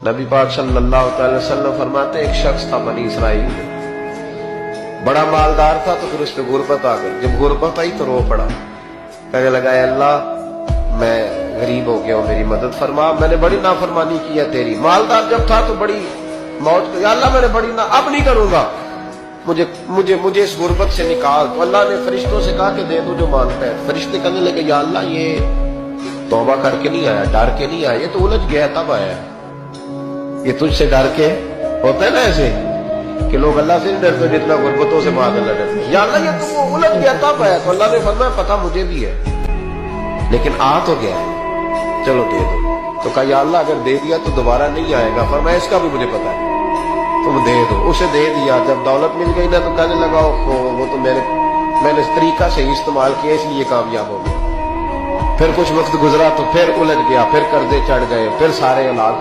نبی پاک صلی اللہ تعالی وسلم فرماتے ایک شخص تھا بنی اسرائیل میں، بڑا مالدار تھا، تو پھر اس پہ غربت آ گئی۔ جب غربت آئی تو رو پڑا، کہنے لگا اے اللہ میں غریب ہو گیا ہوں، میری مدد فرما، میں نے بڑی نافرمانی کی ہے تیری۔ مالدار جب تھا تو بڑی موت، یا اللہ میں نے بڑی اب نہیں کروں گا، مجھے اس غربت سے نکال۔ تو اللہ نے فرشتوں سے کہا کہ دے دو جو مانگتا ہے۔ فرشتے کہنے لگے یا اللہ یہ توبہ کر کے نہیں آیا، ڈر کے نہیں آیا، یہ تو الجھ گیا تب آیا ہے۔ یہ تجھ سے ڈر کے ہوتا ہے نا ایسے کہ لوگ اللہ سے نہیں ڈرتے جتنا غربتوں سے معاذ اللہ ڈرتے، یا اللہ یہ تو وہ الجھ گیا تب آیا۔ تو اللہ نے فرمایا پتہ مجھے بھی ہے لیکن آ تو گیا ہے، چلو دے دو۔ تو کہا یا اللہ اگر دے دیا تو دوبارہ نہیں آئے گا۔ فرمایا اس کا بھی مجھے پتا ہے، تم دے دو۔ اسے دے دیا، جب دولت مل گئی نا تو کہنے لگا وہ تو میں نے اس طریقہ سے استعمال کیا اس لیے کامیاب ہو گیا۔ پھر کچھ وقت گزرا تو پھر الجھ گیا، پھر قرضے چڑھ گئے، پھر سارے اولاد